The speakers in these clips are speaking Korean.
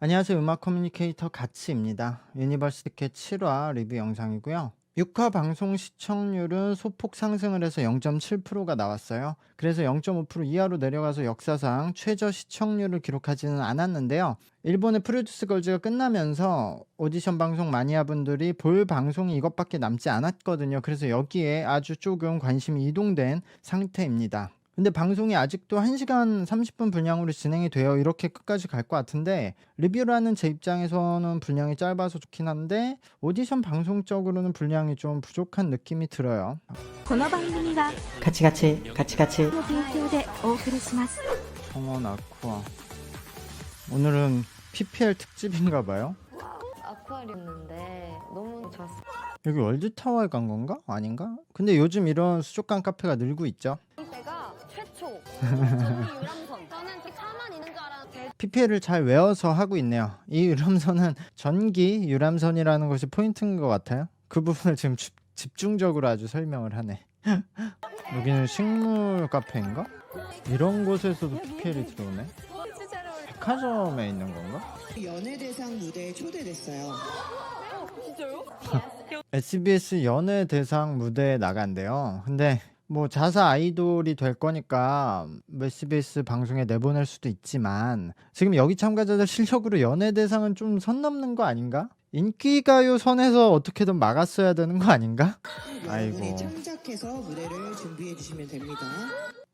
안녕하세요. 음악 커뮤니케이터 가치입니다. 유니버시티 캣 7화 리뷰 영상이고요. 6화 방송 시청률은 소폭 상승을 해서 0.7%가 나왔어요. 그래서 0.5% 이하로 내려가서 역사상 최저 시청률을 기록하지는 않았는데요. 일본의 프로듀스 걸즈가 끝나면서 오디션 방송 마니아분들이 볼 방송이 이것밖에 남지 않았거든요. 그래서 여기에 아주 조금 관심이 이동된 상태입니다. 근데 방송이 아직도 1시간 30분 분량으로 진행이 돼요. 이렇게 끝까지 갈 것 같은데 리뷰라는 제 입장에서는 분량이 짧아서 좋긴 한데 오디션 방송적으로는 분량이 좀 부족한 느낌이 들어요. この番組はカチカチカチカチの提供でお送りします。 청원 아쿠아. 오늘은 PPL 특집인가 봐요. 아쿠아리움인데 너무 좋았어. 여기 월드타워에 간 건가? 아닌가? 근데 요즘 이런 수족관 카페가 늘고 있죠. 이때가 최초 유람선. 저는 4만 있는 줄 알았는데 PPL을 잘 외워서 하고 있네요. 이 유람선은 전기 유람선이라는 것이 포인트인 것 같아요. 그 부분을 지금 집중적으로 아주 설명을 하네. 여기는 식물 카페인가? 이런 곳에서도 PPL이 들어오네. 백화점에 있는 건가? 연예대상 무대에 초대됐어요. SBS 연예대상 무대에 나간대요. 근데 뭐 자사 아이돌이 될 거니까 SBS 방송에 내보낼 수도 있지만 지금 여기 참가자들 실력으로 연예대상은 좀 선 넘는 거 아닌가? 인기가요 선에서 어떻게든 막았어야 되는 거 아닌가? 아이고. 여러분이 창작해서 무대를 준비해 주시면 됩니다.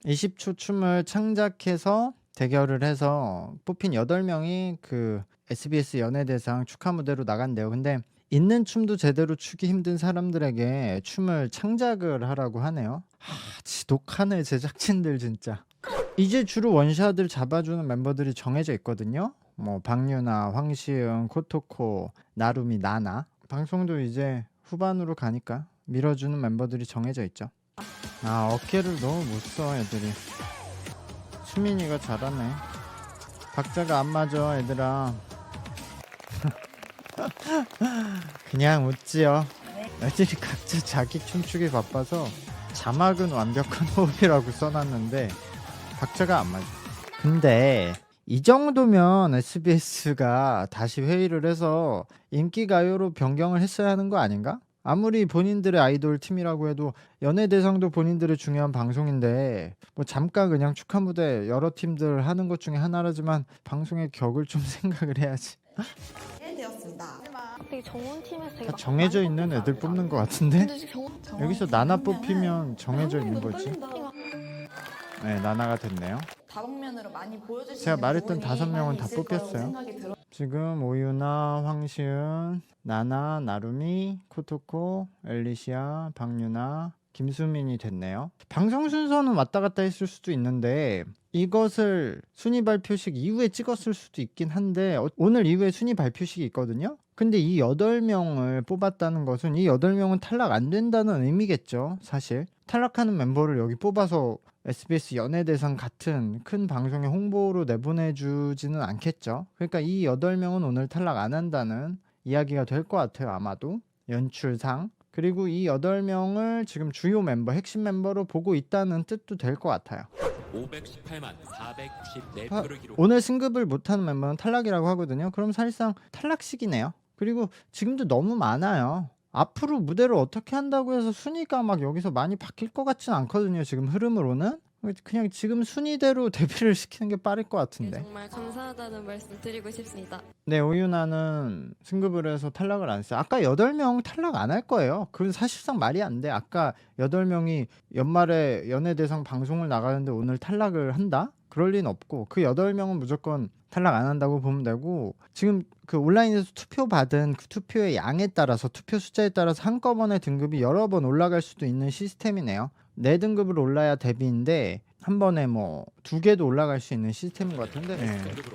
20초 춤을 창작해서 대결을 해서 뽑힌 8명이 그 SBS 연예대상 축하 무대로 나간대요. 근데 있는 춤도 제대로 추기 힘든 사람들에게 춤을 창작을 하라고 하네요. 지독하네 제작진들 진짜. 이제 주로 원샷을 잡아주는 멤버들이 정해져 있거든요. 뭐 박유나, 황시영, 코토코, 나루미, 나나. 방송도 이제 후반으로 가니까 밀어주는 멤버들이 정해져 있죠. 어깨를 너무 못 써 애들이. 수민이가 잘하네. 박자가 안 맞아 얘들아. 그냥 웃지요. 애들이 각자 자기 춤추기 바빠서 자막은 완벽한 호흡이라고 써놨는데 박자가 안 맞아. 근데 이 정도면 SBS가 다시 회의를 해서 인기가요로 변경을 했어야 하는 거 아닌가? 아무리 본인들의 아이돌 팀이라고 해도 연예대상도 본인들의 중요한 방송인데 뭐 잠깐 그냥 축하 무대 여러 팀들 하는 것 중에 하나라지만 방송의 격을 좀 생각을 해야지. 갑자기 정원팀에서 되게 다 막 정해져 많이 있는 뽑힌 애들 거 뽑는 것 아니야? 같은데 근데 지금 여기서 나나 뽑히면 정해져 있는 거지. 네, 나나가 됐네요. 다방면으로 많이 보여주시는 제가 말했던 부분이 5명은 많이 다 있을 거라고 뽑혔어요. 생각이 들어요. 지금 오유나, 황시은, 나나, 나루미, 코토코, 엘리시아, 박유나, 김수민이 됐네요. 방송 순서는 왔다 갔다 했을 수도 있는데 이것을 순위 발표식 이후에 찍었을 수도 있긴 한데 오늘 이후에 순위 발표식이 있거든요. 근데 이 8명을 뽑았다는 것은 이 8명은 탈락 안 된다는 의미겠죠. 사실 탈락하는 멤버를 여기 뽑아서 SBS 연예대상 같은 큰 방송의 홍보로 내보내주지는 않겠죠. 그러니까 이 8명은 오늘 탈락 안 한다는 이야기가 될 것 같아요. 아마도 연출상. 그리고 이 8명을 지금 주요 멤버, 핵심 멤버로 보고 있다는 뜻도 될 것 같아요. 518만 494표를 기록. 오늘 승급을 못하는 멤버는 탈락이라고 하거든요. 그럼 사실상 탈락식이네요. 그리고 지금도 너무 많아요. 앞으로 무대를 어떻게 한다고 해서 순위가 막 여기서 많이 바뀔 것 같진 않거든요. 지금 흐름으로는. 그냥 지금 순위대로 데뷔를 시키는 게 빠를 것 같은데. 정말 감사하다는 말씀 드리고 싶습니다. 네, 오유나는 승급을 해서 탈락을 안 했어요. 아까 8명 탈락 안 할 거예요. 그건 사실상 말이 안 돼. 아까 8명이 연말에 연예대상 방송을 나가는데 오늘 탈락을 한다? 그럴 리는 없고 그 8명은 무조건 탈락 안 한다고 보면 되고 지금 그 온라인에서 투표 받은 그 투표의 양에 따라서 투표 숫자에 따라서 한꺼번에 등급이 여러 번 올라갈 수도 있는 시스템이네요. 4등급을 올라야 데뷔인데 한 번에 뭐 2개도 올라갈 수 있는 시스템인 것 같은데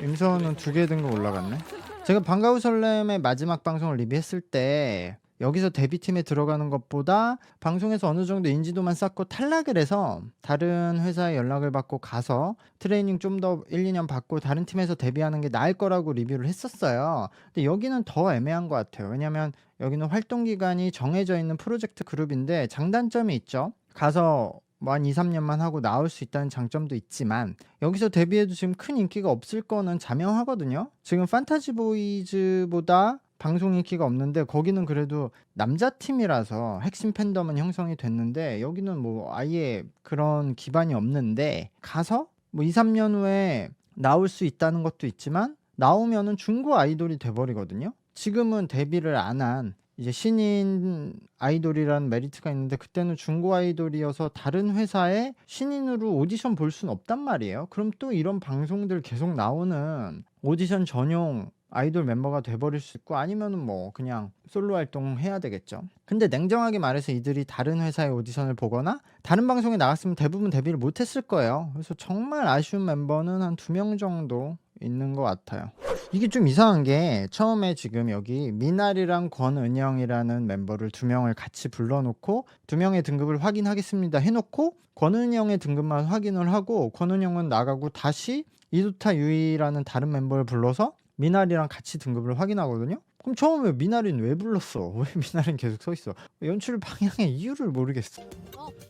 임서원은 2개 등급 올라갔네. 제가 방과후 설렘의 마지막 방송을 리뷰했을 때 여기서 데뷔팀에 들어가는 것보다 방송에서 어느 정도 인지도만 쌓고 탈락을 해서 다른 회사에 연락을 받고 가서 트레이닝 좀 더 1, 2년 받고 다른 팀에서 데뷔하는 게 나을 거라고 리뷰를 했었어요. 근데 여기는 더 애매한 것 같아요. 왜냐면 여기는 활동 기간이 정해져 있는 프로젝트 그룹인데 장단점이 있죠. 가서 뭐 한 2, 3년만 하고 나올 수 있다는 장점도 있지만 여기서 데뷔해도 지금 큰 인기가 없을 거는 자명하거든요. 지금 판타지 보이즈보다 방송 인기가 없는데 거기는 그래도 남자 팀이라서 핵심 팬덤은 형성이 됐는데 여기는 뭐 아예 그런 기반이 없는데 가서 뭐 2, 3년 후에 나올 수 있다는 것도 있지만 나오면은 중고 아이돌이 돼버리거든요. 지금은 데뷔를 안 한 이제 신인 아이돌이라는 메리트가 있는데 그때는 중고 아이돌이어서 다른 회사에 신인으로 오디션 볼 수는 없단 말이에요. 그럼 또 이런 방송들 계속 나오는 오디션 전용 아이돌 멤버가 돼버릴 수 있고 아니면은 뭐 그냥 솔로 활동해야 되겠죠. 근데 냉정하게 말해서 이들이 다른 회사의 오디션을 보거나 다른 방송에 나갔으면 대부분 데뷔를 못했을 거예요. 그래서 정말 아쉬운 멤버는 한 2명 정도 있는 것 같아요. 이게 좀 이상한 게 처음에 지금 여기 미나리랑 권은영이라는 멤버를 2명을 같이 불러놓고 2명의 등급을 확인하겠습니다 해놓고 권은영의 등급만 확인을 하고 권은영은 나가고 다시 이도타 유이라는 다른 멤버를 불러서 미나리랑 같이 등급을 확인하거든요. 그럼 처음에 미나리는 왜 불렀어? 왜 미나리는 계속 서 있어? 연출 방향의 이유를 모르겠어.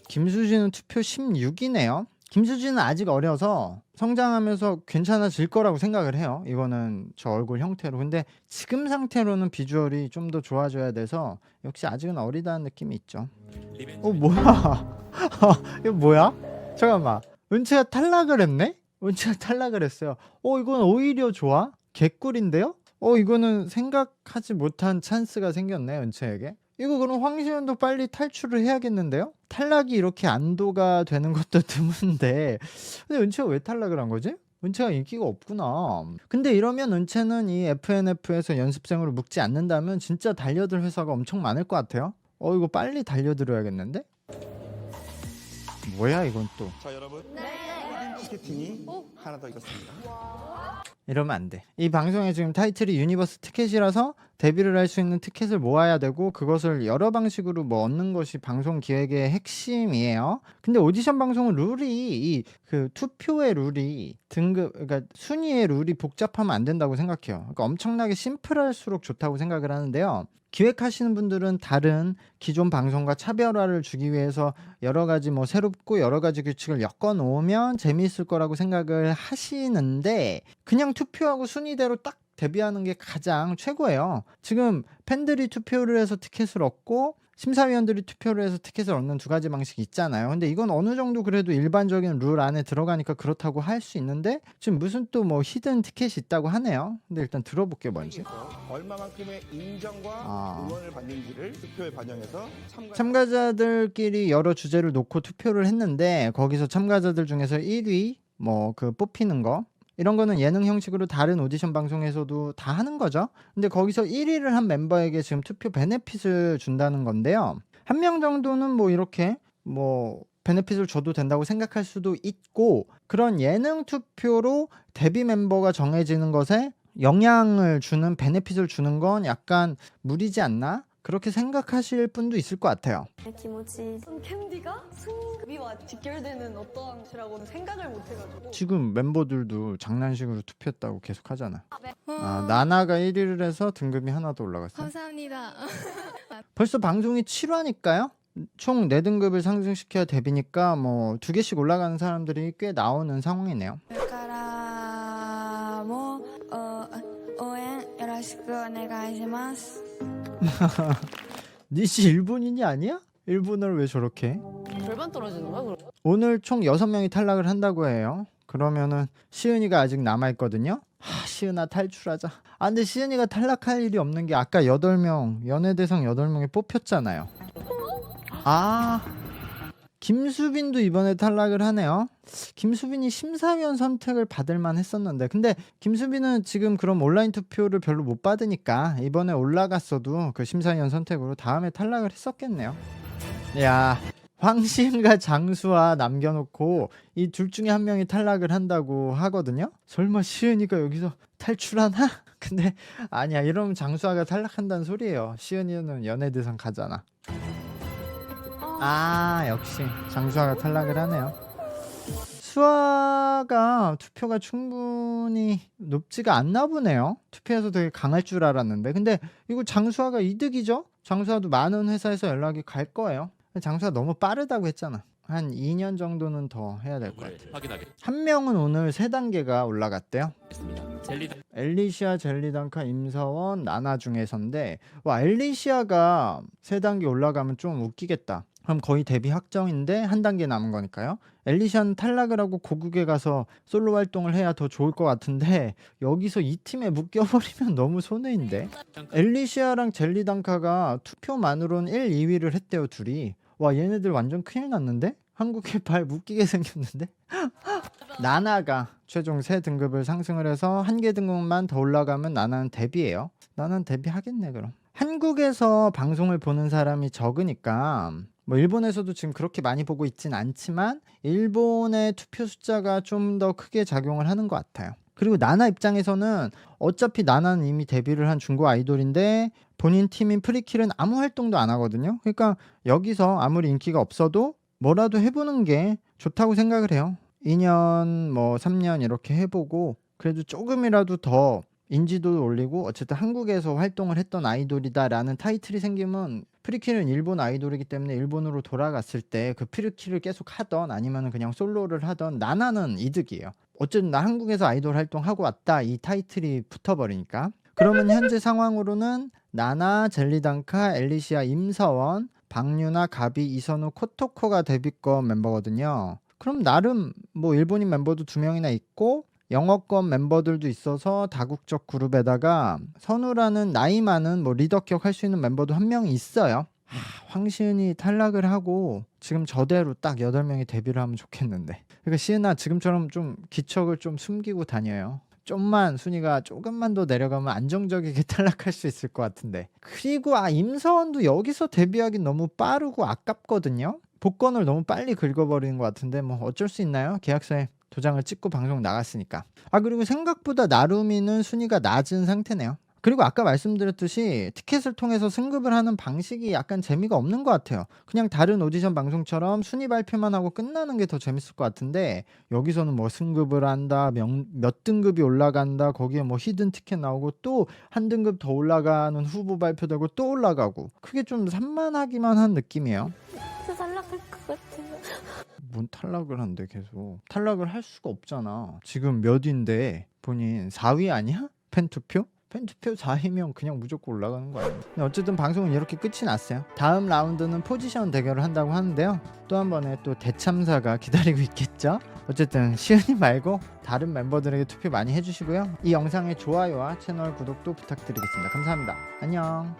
김수진은 투표 16이네요. 김수진은 아직 어려서 성장하면서 괜찮아질 거라고 생각을 해요. 이거는 저 얼굴 형태로. 근데 지금 상태로는 비주얼이 좀 더 좋아져야 돼서 역시 아직은 어리다는 느낌이 있죠. 뭐야? 이거 뭐야? 잠깐만. 은채가 탈락을 했네? 은채가 탈락을 했어요. 이건 오히려 좋아? 개꿀인데요? 이거는 생각하지 못한 찬스가 생겼네, 은채에게. 이거 그럼 황시연도 빨리 탈출을 해야겠는데요? 탈락이 이렇게 안도가 되는 것도 드문데 근데 은채가 왜 탈락을 한 거지? 은채가 인기가 없구나. 근데 이러면 은채는 이 FNF에서 연습생으로 묵지 않는다면 진짜 달려들 회사가 엄청 많을 것 같아요. 이거 빨리 달려들어야겠는데? 뭐야 이건 또. 자 여러분 네. 티켓팅이 하나 더 있었습니다. 이러면 안 돼. 이 방송의 지금 타이틀이 유니버스 티켓이라서 데뷔를 할 수 있는 티켓을 모아야 되고 그것을 여러 방식으로 뭐 얻는 것이 방송 기획의 핵심이에요. 근데 오디션 방송은 룰이 그 투표의 룰이 그러니까 순위의 룰이 복잡하면 안 된다고 생각해요. 그러니까 엄청나게 심플할수록 좋다고 생각을 하는데요. 기획하시는 분들은 다른 기존 방송과 차별화를 주기 위해서 여러 가지 뭐 새롭고 여러 가지 규칙을 엮어 놓으면 재미있을 거라고 생각을 하시는데 그냥 투표하고 순위대로 딱 데뷔하는 게 가장 최고예요. 지금 팬들이 투표를 해서 티켓을 얻고 심사위원들이 투표를 해서 티켓을 얻는 두 가지 방식이 있잖아요. 근데 이건 어느 정도 그래도 일반적인 룰 안에 들어가니까 그렇다고 할 수 있는데 지금 무슨 또 뭐 히든 티켓이 있다고 하네요. 근데 일단 들어볼게요 뭔지. 얼마만큼의 인정과 응원을 받는지를 투표에 반영해서 참가자들끼리 여러 주제를 놓고 투표를 했는데 거기서 참가자들 중에서 1위 뭐 그 뽑히는 거 이런 거는 예능 형식으로 다른 오디션 방송에서도 다 하는 거죠. 근데 거기서 1위를 한 멤버에게 지금 투표 베네핏을 준다는 건데요. 한 명 정도는 뭐 이렇게 뭐 베네핏을 줘도 된다고 생각할 수도 있고 그런 예능 투표로 데뷔 mem버가 정해지는 것에 영향을 주는 베네핏을 주는 건 약간 무리지 않나? 그렇게 생각하실 분도 있을 것 같아요. 캔디가 승비와 직결되는 어떤 것이라고는 생각을 못 해가지고 지금 멤버들도 장난식으로 투표했다고 계속 하잖아. 나나가 1위를 해서 등급이 하나 더 올라갔어요. 감사합니다. 벌써 방송이 7화니까요. 총 4등급을 상승시켜야 데뷔니까 뭐 2개씩 올라가는 사람들이 꽤 나오는 상황이네요. これからも応援よろしくお願いします. 니씨 일본인이 아니야? 일본어를 왜 저렇게 해? 절반 떨어지는 거야 그럼? 오늘 총 6명이 탈락을 한다고 해요. 그러면은 시은이가 아직 남아있거든요. 시은아 탈출하자. 근데 시은이가 탈락할 일이 없는 게 아까 8명 연예대상 8명이 뽑혔잖아요. 김수빈도 이번에 탈락을 하네요. 김수빈이 심사위원 선택을 받을만 했었는데 근데 김수빈은 지금 그럼 온라인 투표를 별로 못 받으니까 이번에 올라갔어도 그 심사위원 선택으로 다음에 탈락을 했었겠네요. 야, 황시은과 장수아 남겨놓고 이 둘 중에 한 명이 탈락을 한다고 하거든요. 설마 시은이가 여기서 탈출하나? 근데 아니야, 이러면 장수아가 탈락한다는 소리예요. 시은이는 연예대상 가잖아. 역시 장수아가 탈락을 하네요. 수아가 투표가 충분히 높지가 않나 보네요. 투표에서 되게 강할 줄 알았는데 근데 이거 장수아가 이득이죠? 장수아도 많은 회사에서 연락이 갈 거예요. 장수아 너무 빠르다고 했잖아. 한 2년 정도는 더 해야 될 것 같아요. 확인하겠습니다. 한 명은 오늘 3단계가 올라갔대요. 젤리 엘리시아, 젤리단카, 임서원, 나나 중에서인데 와 엘리시아가 3단계 올라가면 좀 웃기겠다. 그럼 거의 데뷔 확정인데 한 단계 남은 거니까요. 엘리시아는 탈락을 하고 고국에 가서 솔로 활동을 해야 더 좋을 것 같은데 여기서 이 팀에 묶여버리면 너무 손해인데. 엘리시아랑 젤리단카가 투표만으로는 1, 2위를 했대요 둘이. 와 얘네들 완전 큰일 났는데? 한국에 발 묶이게 생겼는데? 나나가 최종 3등급을 상승을 해서 1개 등급만 더 올라가면 나나는 데뷔예요. 나나는 데뷔하겠네 그럼. 한국에서 방송을 보는 사람이 적으니까 뭐 일본에서도 지금 그렇게 많이 보고 있진 않지만 일본의 투표 숫자가 좀 더 크게 작용을 하는 것 같아요. 그리고 나나 입장에서는 어차피 나나는 이미 데뷔를 한 중고 아이돌인데 본인 팀인 프리킬은 아무 활동도 안 하거든요. 그러니까 여기서 아무리 인기가 없어도 뭐라도 해보는 게 좋다고 생각을 해요. 2년 뭐 3년 이렇게 해보고 그래도 조금이라도 더 인지도를 올리고 어쨌든 한국에서 활동을 했던 아이돌이다라는 타이틀이 생기면 프리킬은 일본 아이돌이기 때문에 일본으로 돌아갔을 때 그 프리킬을 계속 하던 아니면 그냥 솔로를 하던 나나는 이득이에요. 어쨌든 나 한국에서 아이돌 활동하고 왔다 이 타이틀이 붙어버리니까. 그러면 현재 상황으로는 나나, 젤리단카, 엘리시아, 임서원, 박유나, 가비, 이선우, 코토코가 데뷔권 멤버거든요. 그럼 나름 뭐 일본인 멤버도 2명이나 있고 영어권 멤버들도 있어서 다국적 그룹에다가 선우라는 나이 많은 뭐 리더격 할 수 있는 멤버도 1명 있어요. 황시은이 탈락을 하고 지금 저대로 딱 8명이 데뷔를 하면 좋겠는데. 그러니까 시은아 지금처럼 좀 기척을 좀 숨기고 다녀요. 좀만 순위가 조금만 더 내려가면 안정적이게 탈락할 수 있을 것 같은데. 그리고 임서원도 여기서 데뷔하기 너무 빠르고 아깝거든요. 복권을 너무 빨리 긁어버리는 것 같은데 뭐 어쩔 수 있나요? 계약서에 도장을 찍고 방송 나갔으니까. 그리고 생각보다 나루미는 순위가 낮은 상태네요. 그리고 아까 말씀드렸듯이 티켓을 통해서 승급을 하는 방식이 약간 재미가 없는 것 같아요. 그냥 다른 오디션 방송처럼 순위 발표만 하고 끝나는 게 더 재밌을 것 같은데 여기서는 뭐 승급을 한다, 몇 등급이 올라간다, 거기에 뭐 히든 티켓 나오고 또 한 등급 더 올라가는 후보 발표되고 또 올라가고 그게 좀 산만하기만 한 느낌이에요. 진짜 탈락할 것 같아요. 뭔 탈락을 한대 계속. 탈락을 할 수가 없잖아. 지금 몇인데 본인 4위 아니야? 팬투표? 팬투표 4위면 그냥 무조건 올라가는 거 아니에요. 어쨌든 방송은 이렇게 끝이 났어요. 다음 라운드는 포지션 대결을 한다고 하는데요. 또 한 번의 또 대참사가 기다리고 있겠죠. 어쨌든 시은이 말고 다른 멤버들에게 투표 많이 해주시고요. 이 영상의 좋아요와 채널 구독도 부탁드리겠습니다. 감사합니다. 안녕.